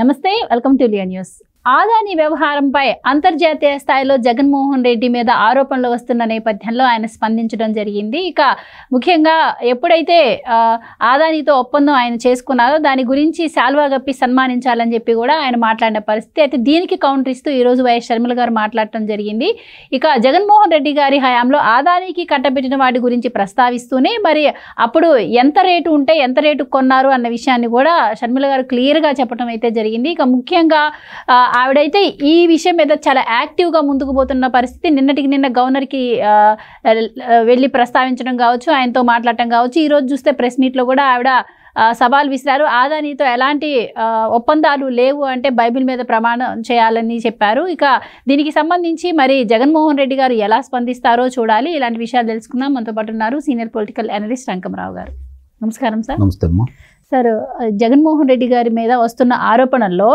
నమస్తే, welcome to Liya news. Adani వ్యవహారంపై అంతర్జాతీయ స్థాయిలో జగన్మోహన్ రెడ్డి మీద ఆరోపణలు వస్తున్న నేపథ్యంలో ఆయన స్పందించడం జరిగింది. ఇక ముఖ్యంగా ఎప్పుడైతే ఆదానితో ఒప్పందం ఆయన చేసుకున్నారో దాని గురించి శాల్వా గప్పి సన్మానించాలని చెప్పి కూడా ఆయన మాట్లాడిన పరిస్థితి. అయితే దీనికి కౌంటర్ ఇస్తూ ఈరోజు వైఎస్ షర్మిల గారు మాట్లాడటం జరిగింది. ఇక జగన్మోహన్ రెడ్డి గారి హయాంలో ఆదానికి కట్టబెట్టిన వాటి గురించి ప్రస్తావిస్తూనే మరి అప్పుడు ఎంత రేటు ఉంటే ఎంత రేటు కొన్నారు అన్న విషయాన్ని కూడా షర్మిల గారు క్లియర్గా చెప్పడం అయితే జరిగింది. ఇక ముఖ్యంగా ఆవిడైతే ఈ విషయం మీద చాలా యాక్టివ్గా ముందుకు పోతున్న పరిస్థితి. నిన్నటికి నిన్న గవర్నర్కి వెళ్ళి ప్రస్తావించడం కావచ్చు, ఆయనతో మాట్లాడటం కావచ్చు. ఈరోజు చూస్తే ప్రెస్ మీట్లో కూడా ఆవిడ సవాల్ విసిరారు. ఆదానితో ఎలాంటి ఒప్పందాలు లేవు అంటే బైబిల్ మీద ప్రమాణం చేయాలని చెప్పారు. ఇక దీనికి సంబంధించి మరి జగన్మోహన్ రెడ్డి గారు ఎలా స్పందిస్తారో చూడాలి. ఇలాంటి విషయాలు తెలుసుకుందాం. మనతో పాటు ఉన్నారు సీనియర్ పొలిటికల్ అనలిస్ట్ రంకమరావు గారు. నమస్కారం సార్. నమస్తే అమ్మా. సార్, జగన్మోహన్ రెడ్డి గారి మీద వస్తున్న ఆరోపణల్లో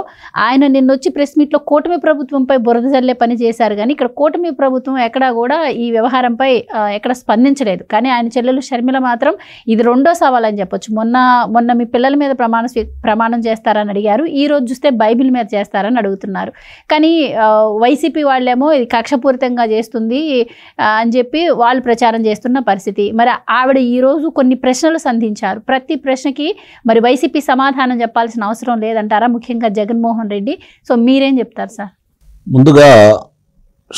ఆయన నిన్నొచ్చి ప్రెస్ మీట్లో కూటమి ప్రభుత్వంపై బురద జల్లే పని చేశారు. కానీ ఇక్కడ కూటమి ప్రభుత్వం ఎక్కడా కూడా ఈ వ్యవహారంపై ఎక్కడ స్పందించలేదు. కానీ ఆయన చెల్లెలు షర్మిల మాత్రం ఇది రెండో సవాల్ అని చెప్పొచ్చు. మొన్న మీ పిల్లల మీద ప్రమాణం చేస్తారని అడిగారు. ఈ రోజు చూస్తే బైబిల్ మీద చేస్తారని అడుగుతున్నారు. కానీ వైసీపీ వాళ్ళేమో ఇది కక్షపూరితంగా చేస్తుంది అని చెప్పి వాళ్ళు ప్రచారం చేస్తున్న పరిస్థితి. మరి ఆవిడ ఈరోజు కొన్ని ప్రశ్నలు సంధించారు. ప్రతి ప్రశ్నకి మరి వైసీపీ సమాధానం చెప్పాల్సిన అవసరం లేదంటారా, ముఖ్యంగా జగన్మోహన్ రెడ్డి? సో మీరేం చెప్తారు సార్? ముందుగా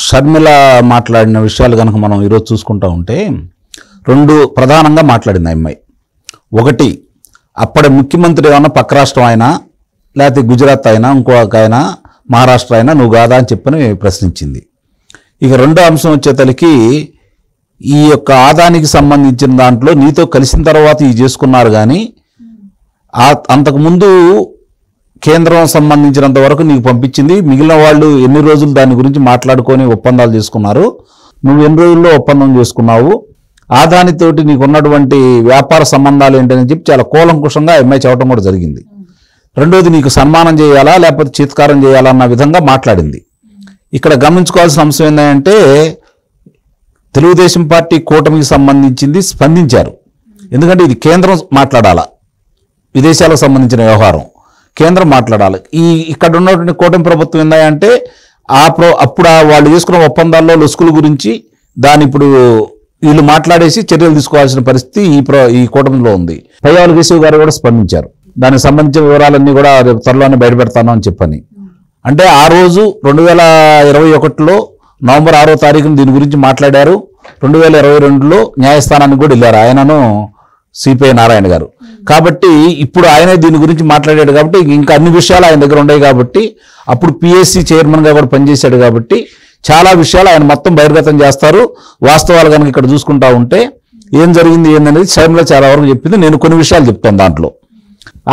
షర్మిల మాట్లాడిన విషయాలు కనుక మనం ఈరోజు చూసుకుంటా ఉంటే రెండు ప్రధానంగా మాట్లాడింది అమ్మాయి. ఒకటి, అప్పటి ముఖ్యమంత్రి ఏమన్నా పక్క రాష్ట్రం అయినా లేకపోతే గుజరాత్ అయినా ఇంకొక అయినా మహారాష్ట్ర అయినా నువ్వు కాదా అని చెప్పని ప్రశ్నించింది. ఇక రెండో అంశం వచ్చేతలకి ఈ యొక్క ఆదానికి సంబంధించిన దాంట్లో నీతో కలిసిన తర్వాత ఇది చేసుకున్నారు. కానీ అంతకుముందు కేంద్రం సంబంధించినంత వరకు నీకు పంపించింది, మిగిలిన వాళ్ళు ఎన్ని రోజులు దాని గురించి మాట్లాడుకొని ఒప్పందాలు చేసుకున్నారు, నువ్వు ఎన్ని రోజుల్లో ఒప్పందం చేసుకున్నావు, ఆదానితోటి నీకు ఉన్నటువంటి వ్యాపార సంబంధాలు ఏంటని చెప్పి చాలా కూలంకుషంగా అమ్మాయి చెప్పడం కూడా జరిగింది. రెండోది, నీకు సన్మానం చేయాలా లేకపోతే చీత్కారం చేయాలా అన్న విధంగా మాట్లాడింది. ఇక్కడ గమనించుకోవాల్సిన అంశం ఏంటంటే తెలుగుదేశం పార్టీ కూటమికి సంబంధించింది స్పందించారు. ఎందుకంటే ఇది కేంద్రం మాట్లాడాలా, విదేశాలకు సంబంధించిన వ్యవహారం కేంద్రం మాట్లాడాలి. ఇక్కడ ఉన్నటువంటి కూటమి ప్రభుత్వం ఏందంటే అప్పుడు వాళ్ళు చేసుకున్న ఒప్పందాల్లో లొసుకుల గురించి దాని ఇప్పుడు వీళ్ళు మాట్లాడేసి చర్యలు తీసుకోవాల్సిన పరిస్థితి ఈ కూటమిలో ఉంది. పయ్యావుల కేశవ్ గారు కూడా స్పందించారు. దానికి సంబంధించిన వివరాలన్నీ కూడా రేపు త్వరలోనే బయటపెడతాను అని చెప్పని. అంటే ఆ రోజు 2021లో నవంబర్ 6వ తారీఖున దీని గురించి మాట్లాడారు. 2022లో న్యాయస్థానానికి కూడా వెళ్ళారు ఆయనను సిపిఐ నారాయణ గారు. కాబట్టి ఇప్పుడు ఆయనే దీని గురించి మాట్లాడాడు. కాబట్టి ఇంకా అన్ని విషయాలు ఆయన దగ్గర ఉన్నాయి. కాబట్టి అప్పుడు పిఎస్సి చైర్మన్గా కూడా పనిచేశాడు. కాబట్టి చాలా విషయాలు ఆయన మొత్తం బహిర్గతం చేస్తారు. వాస్తవాలు కనుక ఇక్కడ చూసుకుంటా ఉంటే ఏం జరిగింది ఏందనేది షర్మిల చాలా వరకు చెప్పింది. నేను కొన్ని విషయాలు చెప్తాను. దాంట్లో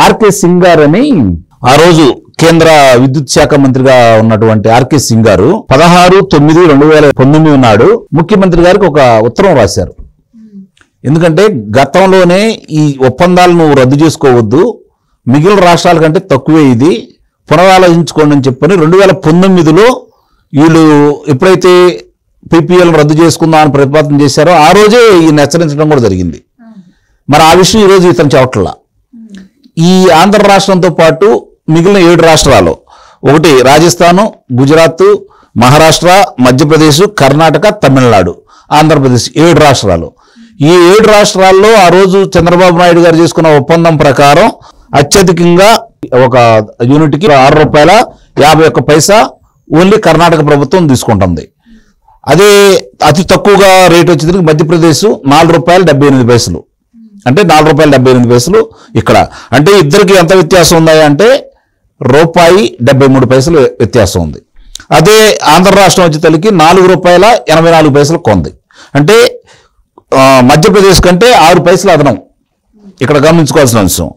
ఆర్కే సింగ్ గారు అని ఆ రోజు కేంద్ర విద్యుత్ శాఖ మంత్రిగా ఉన్నటువంటి ఆర్కే సింగ్ గారు 16/9/2019 నాడు ముఖ్యమంత్రి గారికి ఒక ఉత్తరం రాశారు. ఎందుకంటే గతంలోనే ఈ ఒప్పందాలను రద్దు చేసుకోవద్దు, మిగిలిన రాష్ట్రాల కంటే తక్కువే, ఇది పునరాలోచించుకోండి అని చెప్పని 2019లో వీళ్ళు ఎప్పుడైతే పీపీఎల్ రద్దు చేసుకుందాం అని ప్రతిపాదన చేశారో ఆ రోజే ఈయన హెచ్చరించడం కూడా జరిగింది. మరి ఆ విషయం ఈరోజు ఇతను చెప్పట్లా. ఈ ఆంధ్ర రాష్ట్రంతో పాటు మిగిలిన 7 రాష్ట్రాలు, ఒకటి రాజస్థాను, గుజరాత్, మహారాష్ట్ర, మధ్యప్రదేశ్, కర్ణాటక, తమిళనాడు, ఆంధ్రప్రదేశ్ 7 రాష్ట్రాలు. ఈ 7 రాష్ట్రాల్లో ఆ రోజు చంద్రబాబు నాయుడు గారు చేసుకున్న ఒప్పందం ప్రకారం అత్యధికంగా ఒక యూనిట్కి ₹6.51 ఓన్లీ కర్ణాటక ప్రభుత్వం తీసుకుంటుంది. అదే అతి తక్కువగా రేట్ వచ్చేందుకు మధ్యప్రదేశ్ ₹4.78, అంటే ₹4.78 ఇక్కడ. అంటే ఇద్దరికి ఎంత వ్యత్యాసం ఉందా అంటే ₹1.73 వ్యత్యాసం ఉంది. అదే ఆంధ్ర రాష్ట్రం వచ్చేతలకి ₹4.84 కొంది. అంటే మధ్యప్రదేశ్ కంటే 6 పైసలు అదనం ఇక్కడ గమనించుకోవాల్సిన అంశం.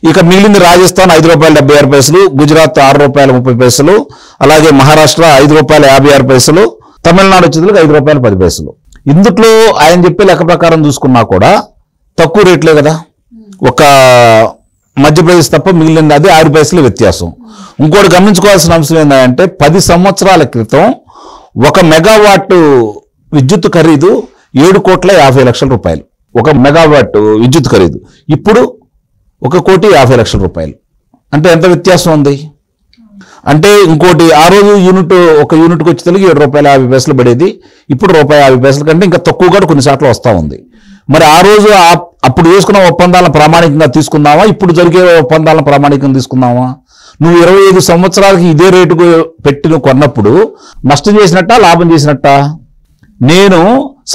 ఇక మిగిలింది రాజస్థాన్ ₹5.76, గుజరాత్ ₹6.30, అలాగే మహారాష్ట్ర ₹5.56, తమిళనాడు వచ్చేందుకు ₹5.10. ఇందుట్లో ఆయన చెప్పే లెక్క ప్రకారం చూసుకున్నా కూడా తక్కువ రేట్లే కదా. ఒక మధ్యప్రదేశ్ తప్ప మిగిలింది అది 6 పైసలు వ్యత్యాసం. ఇంకోటి గమనించుకోవాల్సిన అంశం ఏంటంటే 10 సంవత్సరాల క్రితం 1 మెగావాట్ విద్యుత్ ఖరీదు ₹7,50,00,000. 1 మెగావాట్ విద్యుత్ ఖరీదు ఇప్పుడు ₹1,50,00,000. అంటే ఎంత వ్యత్యాసం ఉంది? అంటే ఇంకోటి ఆ రోజు ఒక యూనిట్కి వచ్చేసరికి ₹7.50 పడేది, ఇప్పుడు ₹1.50 కంటే ఇంకా తక్కువ కూడా కొన్ని సార్లు వస్తూ ఉంది. మరి ఆ రోజు అప్పుడు చేసుకున్న ఒప్పందాలను ప్రామాణికంగా తీసుకుందామా, ఇప్పుడు జరిగే ఒప్పందాలను ప్రామాణికంగా తీసుకుందామా? నువ్వు 25 సంవత్సరాలకి ఇదే రేటుకు పెట్టి నువ్వు కొన్నప్పుడు నష్టం చేసినట్టా లాభం చేసినట్టా? నేను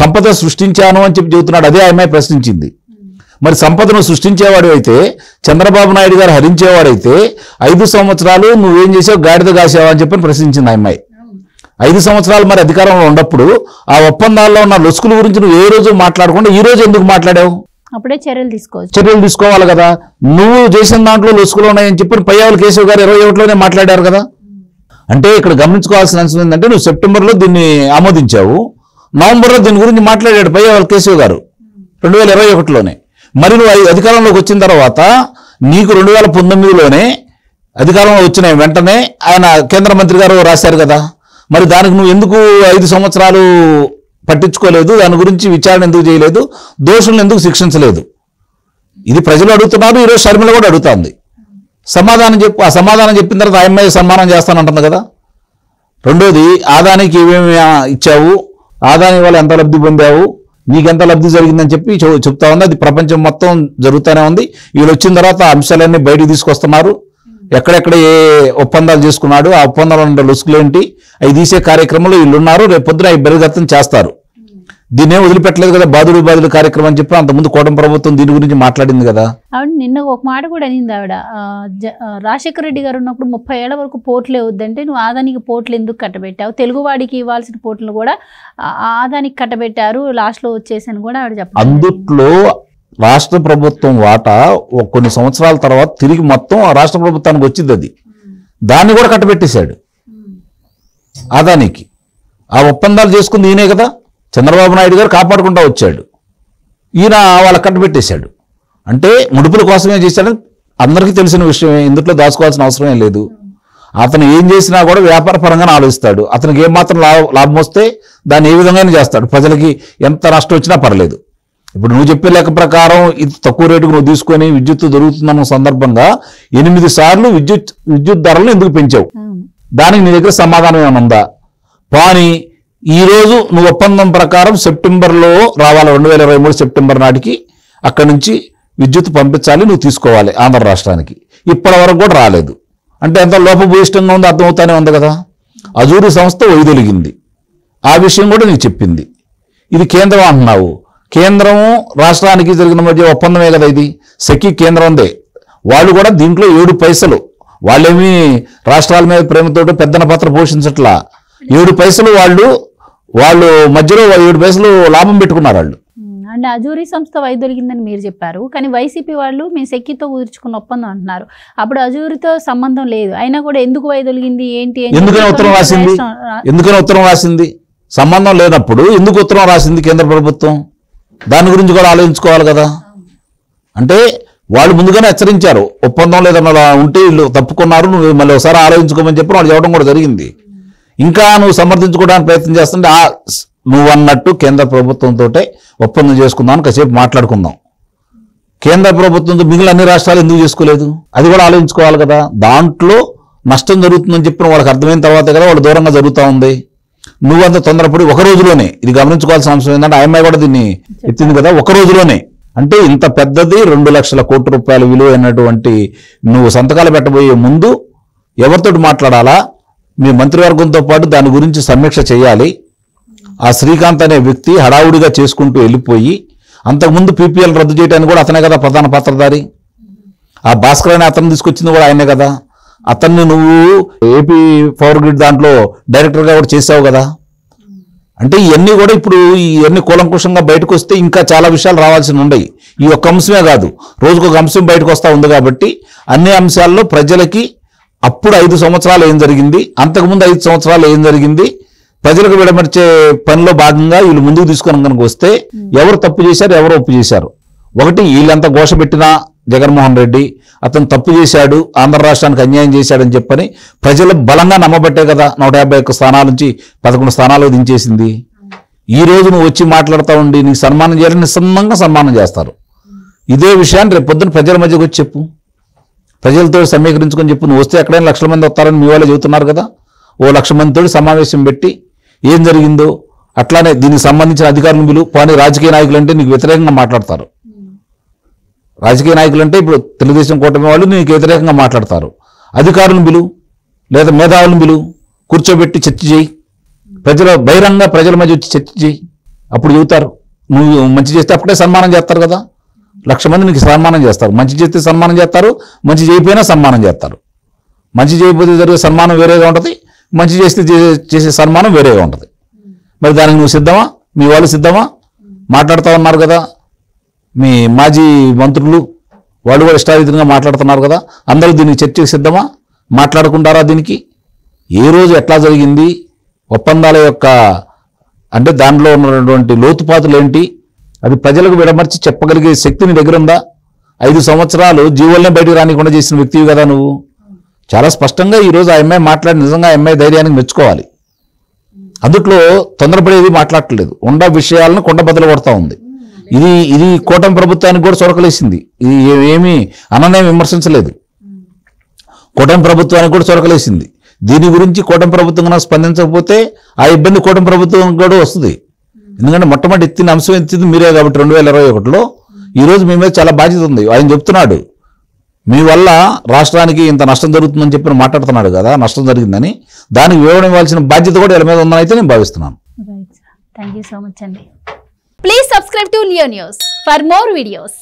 సంపద సృష్టించాను అని చెప్పి చెబుతున్నాడు, అదే అమ్మాయి ప్రశ్నించింది. మరి సంపదను సృష్టించేవాడు అయితే, చంద్రబాబు నాయుడు గారు హరించేవాడైతే 5 సంవత్సరాలు నువ్వేం చేసావు, గాడిద కాసావా అని చెప్పి ప్రశ్నించింది ఆ అమ్మాయి. 5 సంవత్సరాలు మరి అధికారంలో ఉన్నప్పుడు ఆ ఒప్పందాల్లో ఉన్న లొసుకుల గురించి నువ్వు ఏ రోజు మాట్లాడకుండా ఈ రోజు ఎందుకు మాట్లాడావు? అప్పుడే చర్యలు తీసుకోవాలి కదా. నువ్వు చేసిన దాంట్లో లొసుకులు ఉన్నాయని చెప్పి పయ్యావుల కేశవ్ గారు 21లోనే మాట్లాడారు కదా. అంటే ఇక్కడ గమనించుకోవాల్సిన అంశం ఏంటంటే, నువ్వు సెప్టెంబర్లో దీన్ని ఆమోదించావు, నవంబర్లో దీని గురించి మాట్లాడాడు పయ్యావుల కేశవ్ గారు 2021లోనే. మరి నువ్వు అధికారంలోకి వచ్చిన తర్వాత నీకు 2019లోనే అధికారంలో వచ్చిన వెంటనే ఆయన కేంద్ర మంత్రి గారు రాశారు కదా. మరి దానికి నువ్వు ఎందుకు 5 సంవత్సరాలు పట్టించుకోలేదు, దాని గురించి విచారణ ఎందుకు చేయలేదు, దోషులను ఎందుకు శిక్షించలేదు? ఇది ప్రజలు అడుగుతున్నారు, ఈరోజు షర్మిల కూడా అడుగుతుంది. సమాధానం చెప్పు. ఆ సమాధానం చెప్పిన తర్వాత ఆ అమ్మాయి సన్మానం చేస్తానంటుంది కదా. రెండోది, ఆదానికి ఏమేమి ఇచ్చావు, ఆదాని వల్ల ఎంత లబ్ధి పొందావు, నీకెంత లబ్ధి జరిగిందని చెప్పి చెప్తా ఉంది. అది ప్రపంచం మొత్తం జరుగుతూనే ఉంది. వీళ్ళు వచ్చిన తర్వాత అంశాలన్నీ బయటకు తీసుకొస్తున్నారు. ఎక్కడెక్కడ ఏ ఒప్పందాలు చేసుకున్నాడు, ఆ ఒప్పందాలు ఉండే లొసుకులు ఏంటి, అవి తీసే కార్యక్రమంలో వీళ్ళు ఉన్నారు. రేపు పొద్దున అవి బహిర్గతం చేస్తారు. దీన్నే వదిలిపెట్టలేదు కదా, బాధుడు కార్యక్రమం అని చెప్పి అంతకుముందు కూటమి ప్రభుత్వం దీని గురించి మాట్లాడింది కదా. ఆవిడ నిన్న ఒక మాట కూడా అనింది. ఆవిడ రాజశేఖర రెడ్డి గారు ఉన్నప్పుడు 30 ఏళ్ల వరకు పోర్టులే వద్దంటే నువ్వు ఆదానికి పోర్టులు ఎందుకు కట్టబెట్టావు, తెలుగువాడికి ఇవ్వాల్సిన పోర్టులు కూడా ఆదానికి కట్టబెట్టారు, లాస్ట్లో వచ్చేసాను కూడా ఆవిడ చెప్పారు. అందుట్లో రాష్ట్ర ప్రభుత్వం వాటా కొన్ని సంవత్సరాల తర్వాత తిరిగి మొత్తం రాష్ట్ర ప్రభుత్వానికి వచ్చింది. అది దాన్ని కూడా కట్టబెట్టేశాడు ఆదానికి. ఆ ఒప్పందాలు చేసుకుంది ఈయనే కదా, చంద్రబాబు నాయుడు గారు కాపాడుకుంటూ వచ్చాడు. ఈయన వాళ్ళకి కట్టబెట్టేశాడు. అంటే ముడుపుల కోసమే చేశాడని అందరికీ తెలిసిన విషయమే, ఇందులో దాచుకోవాల్సిన అవసరమే లేదు. అతను ఏం చేసినా కూడా వ్యాపార పరంగానే ఆలోచిస్తాడు. అతనికి ఏమాత్రం లాభం వస్తే దాన్ని ఏ విధంగానే చేస్తాడు. ప్రజలకి ఎంత నష్టం వచ్చినా పర్లేదు. ఇప్పుడు నువ్వు చెప్పే లెక్క ప్రకారం ఇది తక్కువ రేటుకు నువ్వు తీసుకొని విద్యుత్ దొరుకుతుందన్న సందర్భంగా 8 సార్లు విద్యుత్ ధరలను ఎందుకు పెంచావు? దానికి నీ దగ్గర సమాధానం ఏమైనా ఉందా? కానీ ఈ రోజు నువ్వు ఒప్పందం ప్రకారం సెప్టెంబర్లో రావాలి, 2023 సెప్టెంబర్ నాటికి అక్కడి నుంచి విద్యుత్ పంపించాలి, నువ్వు తీసుకోవాలి ఆంధ్ర రాష్ట్రానికి. ఇప్పటి వరకు కూడా రాలేదు. అంటే ఎంత లోపభూయిష్టంగా ఉందో అర్థమవుతానే ఉంది కదా. అజూరి సంస్థ వైదొలిగింది, ఆ విషయం కూడా నీకు చెప్పింది. ఇది కేంద్రం అంటున్నావు. కేంద్రము రాష్ట్రానికి జరిగిన మధ్య ఒప్పందమే కదా ఇది. సెకీ కేంద్రందే. వాళ్ళు కూడా దీంట్లో 7 పైసలు, వాళ్ళేమీ రాష్ట్రాల మీద ప్రేమతోటి పెద్దన పాత్ర పోషించట్లా. 7 పైసలు వాళ్ళు మధ్యలో 7 పైసలు లాభం పెట్టుకున్నారు వాళ్ళు. అంటే అజూరి సంస్థ వైదొలిగిందని మీరు చెప్పారు, కానీ వైసీపీ వాళ్ళు మేము సెక్కితో కుదుర్చుకున్న ఒప్పందం అంటున్నారు. అప్పుడు అజూరితో సంబంధం లేదు, అయినా కూడా ఎందుకు వైదొలిగింది ఏంటి? ఎందుకని ఉత్తరం రాసింది? సంబంధం లేనప్పుడు ఎందుకు ఉత్తరం రాసింది కేంద్ర ప్రభుత్వం? దాని గురించి కూడా ఆలోచించుకోవాలి కదా. అంటే వాళ్ళు ముందుగానే హెచ్చరించారు, ఒప్పందం లేదన్న ఉంటే వీళ్ళు తప్పుకున్నారు, నువ్వు మళ్ళీ ఒకసారి ఆలోచించుకోమని చెప్పి వాళ్ళు చెప్పడం కూడా జరిగింది. ఇంకా నువ్వు సమర్థించుకోవడానికి ప్రయత్నం చేస్తుంటే నువ్వు అన్నట్టు కేంద్ర ప్రభుత్వంతో ఒప్పందం చేసుకుందాం, కాసేపు మాట్లాడుకుందాం. కేంద్ర ప్రభుత్వంతో మిగిలిన అన్ని రాష్ట్రాలు ఎందుకు చేసుకోలేదు? అది కూడా ఆలోచించుకోవాలి కదా. దాంట్లో నష్టం జరుగుతుందని చెప్పిన వాళ్ళకి అర్థమైన తర్వాత కదా వాళ్ళు దూరంగా జరుగుతూ ఉంది. నువ్వంత తొందరపడి ఒక రోజులోనే, ఇది గమనించుకోవాల్సిన అంశం ఏంటంటే అమ్మాయి కూడా దీన్ని ఎత్తింది కదా, ఒక రోజులోనే. అంటే ఇంత పెద్దది 2 లక్షల కోట్ల రూపాయల విలువైనటువంటి నువ్వు సంతకాలు పెట్టబోయే ముందు ఎవరితోటి మాట్లాడాలా, మీ మంత్రివర్గంతో పాటు దాని గురించి సమీక్ష చేయాలి. ఆ శ్రీకాంత్ అనే వ్యక్తి హడావుడిగా చేసుకుంటూ వెళ్ళిపోయి, అంతకుముందు పీపీఎల్ రద్దు చేయడానికి కూడా అతనే కదా ప్రధాన పాత్రధారి. ఆ భాస్కర్ అనే అతను తీసుకొచ్చింది కూడా ఆయనే కదా. అతన్ని నువ్వు ఏపీ పవర్ గ్రిడ్ దాంట్లో డైరెక్టర్గా కూడా చేసావు కదా. అంటే ఇవన్నీ కూడా ఇప్పుడు ఇవన్నీ కూలంకుషంగా బయటకు వస్తే ఇంకా చాలా విషయాలు రావాల్సి ఉన్నాయి. ఈ ఒక్క అంశమే కాదు, రోజుకొక అంశం బయటకు వస్తూ ఉంది. కాబట్టి అన్ని అంశాల్లో ప్రజలకి అప్పుడు 5 సంవత్సరాలు ఏం జరిగింది, అంతకుముందు 5 సంవత్సరాలు ఏం జరిగింది, ప్రజలకు విడమర్చే పనిలో భాగంగా వీళ్ళు ముందుకు తీసుకొని కనుక వస్తే ఎవరు తప్పు చేశారు, ఎవరు ఒప్పు చేశారు. ఒకటి, వీళ్ళంతా ఘోష పెట్టినా జగన్మోహన్ రెడ్డి అతను తప్పు చేశాడు, ఆంధ్ర రాష్ట్రానికి అన్యాయం చేశాడని చెప్పని ప్రజలు బలంగా నమ్మబట్టే కదా 151 స్థానాల నుంచి 11 స్థానాలు దించేసింది. ఈ రోజు నువ్వు వచ్చి మాట్లాడుతూ ఉండి నీకు సన్మానం చేయాలని నిస్సన్నంగా సన్మానం చేస్తారు. ఇదే విషయాన్ని రేపు పొద్దున ప్రజల మధ్యకి వచ్చి చెప్పు. ప్రజలతో సమీకరించుకొని చెప్పు, నువ్వు వస్తే ఎక్కడైనా లక్షల మంది వస్తారని మీ వాళ్ళు చెబుతున్నారు కదా. ఓ 1,00,000 మందితో సమావేశం పెట్టి ఏం జరిగిందో, అట్లానే దీనికి సంబంధించిన అధికారులను పిలువు. పోనీ రాజకీయ నాయకులు అంటే నీకు వ్యతిరేకంగా మాట్లాడతారు. రాజకీయ నాయకులు అంటే ఇప్పుడు తెలుగుదేశం కూటమి వాళ్ళు నీకు వ్యతిరేకంగా మాట్లాడతారు. అధికారులను పిలువు, లేదా మేధావులను పిలువు, కూర్చోబెట్టి చర్చ చేయి. బహిరంగ ప్రజల మధ్య వచ్చి చర్చ చేయి. అప్పుడు చెబుతారు. నువ్వు మంచి చేస్తే అప్పుడే సన్మానం చేస్తారు కదా. 1,00,000 మంది నీకు సన్మానం చేస్తారు. మంచి చేస్తే సన్మానం చేస్తారు, మంచి చేయకపోయినా సన్మానం చేస్తారు. మంచి చేయకపోతే జరిగే సన్మానం వేరేగా ఉంటుంది, మంచి చేస్తే చేసే సన్మానం వేరేగా ఉంటుంది. మరి దానికి నువ్వు సిద్ధమా? మీ వాళ్ళు సిద్ధమా? మాట్లాడుతూ ఉన్నారు కదా, మీ మాజీ మంత్రులు వాళ్ళు కూడా ఇష్టారీతంగా మాట్లాడుతున్నారు కదా. అందరూ దీనికి చర్చకు సిద్ధమా? మాట్లాడుకుంటారా దీనికి? ఏ రోజు ఎట్లా జరిగింది, ఒప్పందాల యొక్క అంటే దాంట్లో ఉన్నటువంటి లోతుపాతులు ఏంటి, అది ప్రజలకు విడమర్చి చెప్పగలిగే శక్తి నీ దగ్గర ఉందా? 5 సంవత్సరాలు జీవోల్నే బయటకు రానికుండా చేసిన వ్యక్తివి కదా నువ్వు. చాలా స్పష్టంగా ఈరోజు ఆ అమ్మాయి మాట్లాడి నిజంగా ఆ అమ్మాయి ధైర్యానికి మెచ్చుకోవాలి. అందుట్లో తొందరపడేది మాట్లాడట్లేదు, ఉండ విషయాలను కొండ బద్దలు కొడతా ఉంది. ఇది కూటమి ప్రభుత్వానికి కూడా చొరకలేసింది. ఇది ఏమీ అననే విమర్శించలేదు. కూటమి ప్రభుత్వానికి కూడా చొరకలేసింది. దీని గురించి కూటమి ప్రభుత్వం కన్నా స్పందించకపోతే ఆ ఇబ్బంది కూటమి ప్రభుత్వం కూడా వస్తుంది. ఎందుకంటే మొట్టమొదటి ఎత్తిన అంశం ఎత్తింది మీరే కాబట్టి 2021లో. ఈరోజు మీ మీద చాలా బాధ్యత ఉంది. ఆయన చెప్తున్నాడు మీ వల్ల రాష్ట్రానికి ఇంత నష్టం జరుగుతుందని చెప్పి మాట్లాడుతున్నాడు కదా, నష్టం జరిగిందని. దానికి వివరణ ఇవ్వాల్సిన బాధ్యత కూడా వీళ్ళ మీద ఉందని అయితే నేను భావిస్తున్నాను. థ్యాంక్ యూ సో మచ్ అండి. Please subscribe to Leo news for more videos.